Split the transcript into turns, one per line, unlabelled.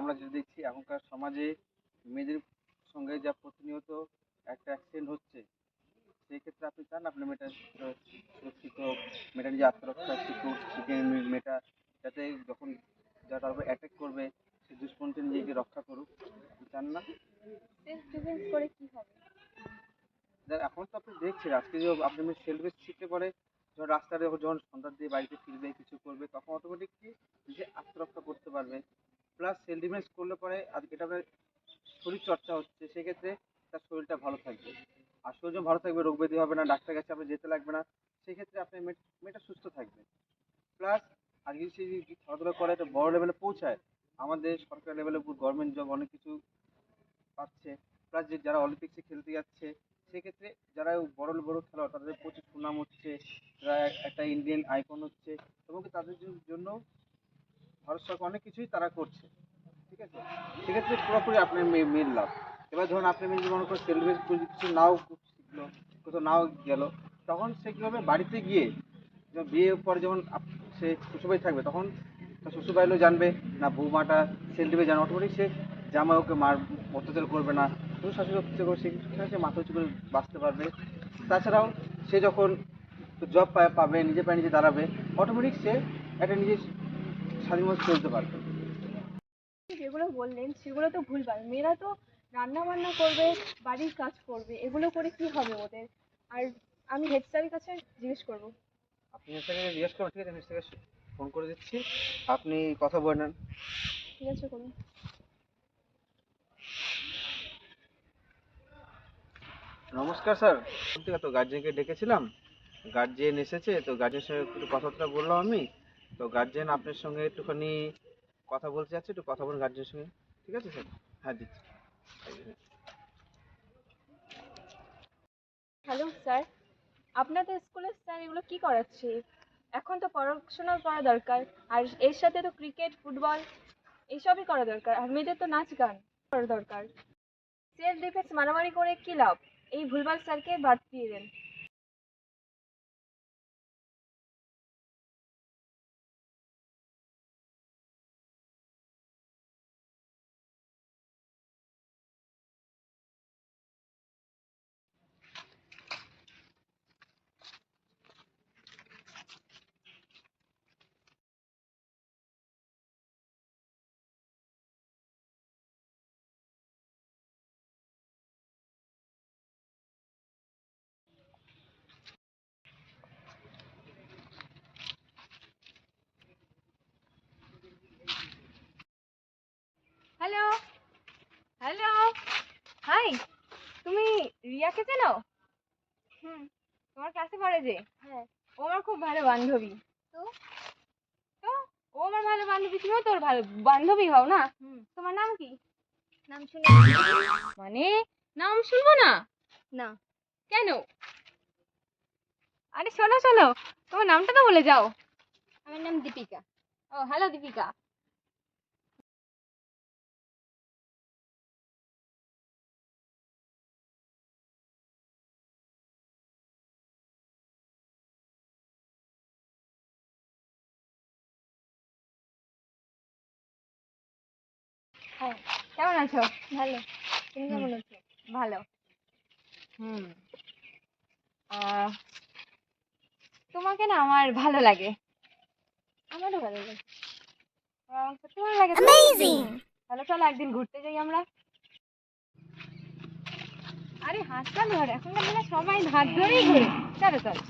আমরা যেটা দেখছি এখনকার সমাজে মেয়েদের সঙ্গে যা প্রতিনিয়ত একটা অ্যাক্সিডেন্ট হচ্ছে, সেই ক্ষেত্রে আপনি চান আপনার মেয়েটা সুরক্ষিত, মেয়েটা নিজে আত্মরক্ষা শিখুক, শিখে মেয়েটা যাতে যখন যারা তার উপর অ্যাটাক করবে সে দুষ্পন্থী নিজেকে রক্ষা করুক, আপনি চান না?
সেলফ ডিফেন্স করে কি হবে?
এখন তো আপনি দেখছেন আজকে যে আপনি সেলফ ডিফেন্স শিখতে পারে, যখন রাস্তায় যখন সন্ধ্যা দিয়ে বাড়িতে ফিরবে কিছু করবে তখন অটোমেটিকলি নিজে আত্মরক্ষা করতে পারবে। প্লাস সেলফ ডিফেন্স করলে পরে আজকে এটা আপনার শরীর চর্চা হচ্ছে, সেক্ষেত্রে তার শরীরটা ভালো থাকবে। আর শরীর যখন ভালো থাকবে রোগ ব্যাধি হবে না, ডাক্তার কাছে আপনি যেতে লাগবে না, সেক্ষেত্রে আপনার মেয়েটা সুস্থ থাকবে। প্লাস আজকে সে যদি খেলাধুলা করে একটা বড় লেভেলে পৌঁছায়, আমাদের সরকার লেভেলে গভর্নমেন্ট জব অনেক কিছু পাচ্ছে। প্লাস যে যারা অলিম্পিক্সে খেলতে যাচ্ছে, সেক্ষেত্রে যারা বড় বড় খেলোয়াড় তাদের প্রচুর সুনাম হচ্ছে, তারা একটা ইন্ডিয়ান আইকন হচ্ছে, এবং তাদের জন্য ভারত সরকার অনেক কিছুই তারা করছে। ঠিক আছে, সেক্ষেত্রে পুরোপুরি আপনার মেয়ের লাভ। এবার ধরুন আপনি মেয়ে যদি মনে করেন সেলফ ডিফেন্স কিছু নাও শিখলো, কোথাও নাও গেল, তখন সে কী হবে বাড়িতে গিয়ে যখন বিয়ের পরে যখন সে শ্বশুরবাড়ি থাকবে, তখন তার শ্বশুরবাড়িও জানবে না বৌমাটা সেলফ ডিফেন্স জানে, অটোমেটিক সে জামাই ওকে অত্যাচার করবে না, শুধু শাশুড়ি অত্যাচার করবে, সেখানে সে মাথা উঁচু করে বাঁচতে পারবে। তাছাড়াও সে যখন জব পাবে, নিজে পায়ে নিজে দাঁড়াবে, অটোমেটিক সে একটা নিজের স্বাধীনভাবে চলতে পারবে।
যেগুলো বললেন সেগুলো তো ভুলভাল। মেয়েরা তো রান্না বান্না করবে, বাড়ির কাজ করবে, এগুলো করে কি হবে ওদের? আর আমি হেড স্যারের কাছে জিজ্ঞেস করবো।
আপনি হেড স্যারকে জিজ্ঞেস করুন, ঠিক আছে? হেড স্যারকে ফোন করে দিচ্ছি, আপনি কথা বলে নেন।
ঠিক আছে, করুন।
নমস্কার স্যার, ঠিক আছে, তো গার্জেনকে ডেকেছিলাম, গার্জেন এসেছে, তো গার্জেনের সঙ্গে একটু কথাবার্তা বললাম আমি। তো গার্জেন আপনার সঙ্গে একটুখানি কথা বলতে চাচ্ছে, একটু কথা বলুন গার্জেনের সঙ্গে। ঠিক আছে স্যার? হ্যাঁ দিচ্ছি।
হ্যালো স্যার, আপনাদের স্কুলের স্যার এগুলো কি করাচ্ছে? এখন তো পড়াশোনা করা দরকার, আর এর সাথে তো ক্রিকেট, ফুটবল এইসবই করা দরকার, আর মেয়েদের তো নাচ গান করা দরকার। সেলফ ডিফেন্স মারামারি করে কি লাভ? এই ভুলভাল স্যারকে বাদ দিয়ে দেন। হ্যালো, হ্যালো, হাই, তুমি রিয়াকে চেনো? হুম। তোমার ক্লাসে পড়ে যে? হ্যাঁ। ও আমার খুব ভালো বান্ধবী। তো তো ও আমার ভালো বান্ধবী, তুমিও তোর ভালো বান্ধবী হও না? তোমার নাম কি? নাম শুনে মানে নাম শুনবো না? না। কেন? আরে শোনো শোনো, তোমার নামটা তো বলে যাও। আমার নাম দীপিকা। ও হ্যালো দীপিকা। হ্যাঁ, কেমন আছো? ভালো। তুমি কেমন আছো? ভালো। হুম। আহ, তোমাকে না আমার ভালো লাগে। আমারও ভালো লাগে। সত্যি ভালো লাগে তো? তাহলে চলো একদিন ঘুরতে যাই আমরা। আরে হাতটা ধর, এখনকার দিনে সবাই হাত ধরেই ঘোরে। চলো চলো।